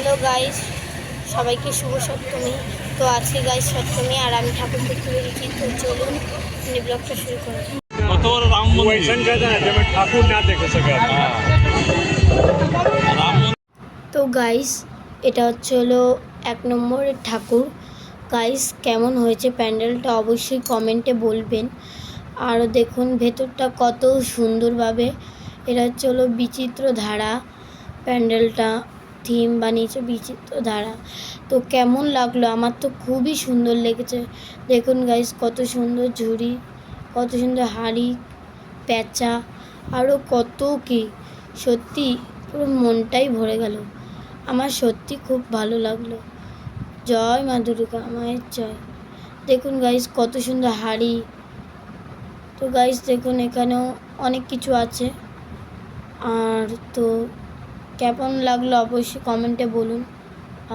Hello guys, সবাইকে শুভ সপ্তমী। তো আজকে গাইস সপ্তমী আর আমি ঠাকুর দেখতে বেরিয়েছি। তো চলুন ব্লগটা শুরু করি। তো গাইস এটা হলো 1 নম্বরের ঠাকুর। গাইস কেমন হয়েছে প্যান্ডেলটা অবশ্যই কমেন্টে বলবেন। আর দেখুন ভেতরটা কত সুন্দরভাবে, এটা হলো বিচিত্র ধারা। প্যান্ডেলটা থিম বানিয়েছে বিচিত্র ধারা। তো কেমন লাগলো? আমার তো খুবই সুন্দর লেগেছে। দেখুন গাইস কত সুন্দর ঝুড়ি, কত সুন্দর হাড়ি, প্যাঁচা, আরও কত কি। সত্যি পুরো মনটাই ভরে গেল। আমার সত্যি খুব ভালো লাগলো। জয় মা দুর্গা, মায়ের জয়। দেখুন গাইস কত সুন্দর হাড়ি। তো গাইস দেখুন এখানেও অনেক কিছু আছে। আর তো কেমন লাগলো অবশ্যই কমেন্টে বলুন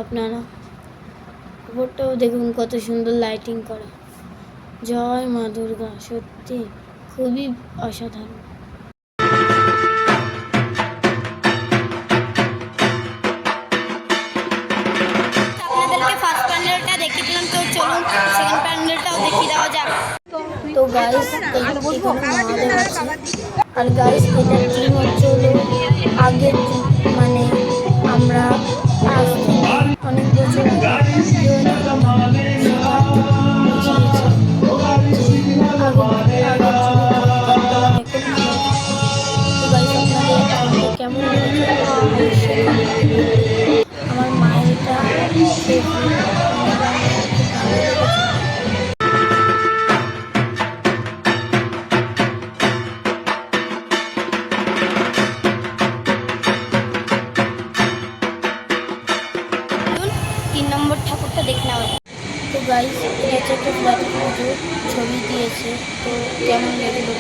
আপনারা। উপরটাও দেখুন কত সুন্দর লাইটিং করা। জয় মা দুর্গা, সত্যি খুবই অসাধারণ। আপনাদেরকে ফার্স্ট প্যান্ডেলটা দেখিয়ে দিলাম, তো চলুন সেকেন্ড প্যান্ডেলটাও দেখিয়ে দেওয়া যাক। তো গাইস এখানে মহাদেব আছে। আর গাইস এটা থিম হলো আগের মানে আমরা আজ থেকে অনেক বছর কেমন আমার মায়ের এটা ঠাকুরটা দেখে নেওয়া। তো গাইস এটা একটা ফ্ল্যাটের পুজো ছবি দিয়েছে। তো কেমন লাগলো?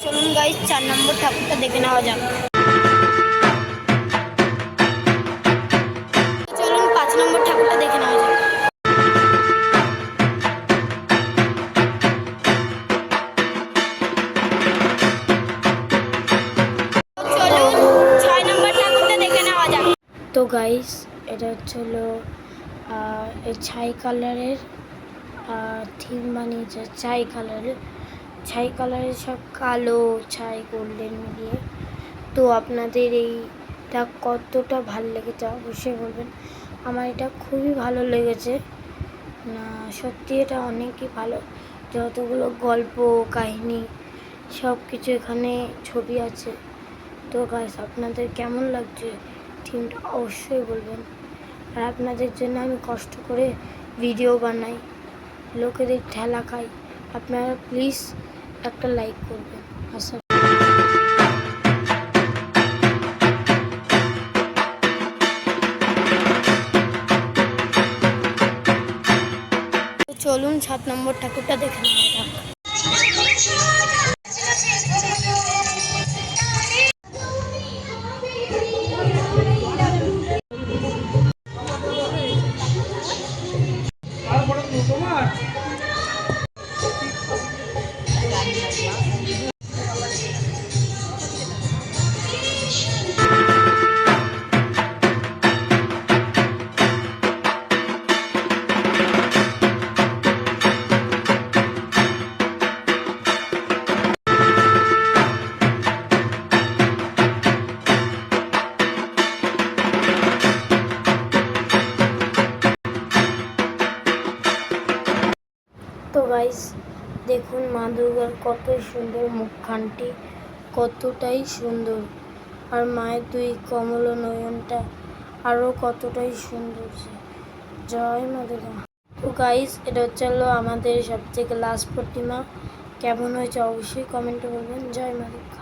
চলুন গাইস 4 নম্বর ঠাকুরটা দেখে নেওয়া যাক। চলুন 5 নম্বর ঠাকুরটা দেখে নেওয়া যাক। তো গাইস এটা হলো এই ছাই কালারের থিম বানিয়েছে। ছাই কালারের সব কালো ছাই গোল্ডেন মিলিয়ে। তো আপনাদের এইটা কতটা ভালো লেগেছে অবশ্যই বলবেন। আমার এটা খুবই ভালো লেগেছে না, সত্যি এটা অনেকই ভালো। যতগুলো গল্প কাহিনী সব কিছু এখানে ছবি আছে। তো গাইস আপনাদের কেমন লাগছে থিমটা অবশ্যই বলবেন। আর আপনাদের জন্য আমি কষ্ট করে ভিডিও বানাই, লোকেদের ঠেলা খাই। আপনারা প্লিজ একটা লাইক করবেন। আশা চলুন 7 নম্বর ঠাকুরটা দেখে নেওয়া যাক। তো গাইস দেখুন মা দুর্গার কত সুন্দর মুখখানটি, কতটাই সুন্দর। আর মায়ের দুই কমল নয়নটা আরও কতটাই সুন্দর। জয় মা দুর্গা। তো গাইস এটা হলো আমাদের সবথেকে লাস্ট প্রতিমা। কেমন হয়েছে অবশ্যই কমেন্টে বলবেন। জয় মা দুর্গা।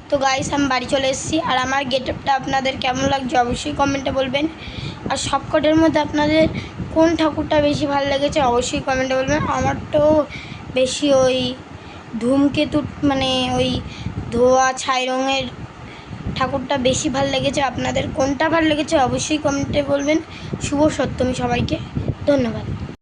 তো গাইস আমি বাড়ি চলে এসেছি। আর আমার গেটআপটা আপনাদের কেমন লাগছে অবশ্যই কমেন্টে বলবেন। আর সবকটার মধ্যে আপনাদের কোন ঠাকুরটা বেশি ভালো লেগেছে অবশ্যই কমেন্টে বলবেন। আমার তো বেশি ওই ধূমকেতু মানে ওই ধোয়া ছাই রঙের ঠাকুরটা বেশি ভালো লেগেছে। আপনাদের কোনটা ভালো লেগেছে অবশ্যই কমেন্টে বলবেন। শুভ সপ্তমী সবাইকে। ধন্যবাদ।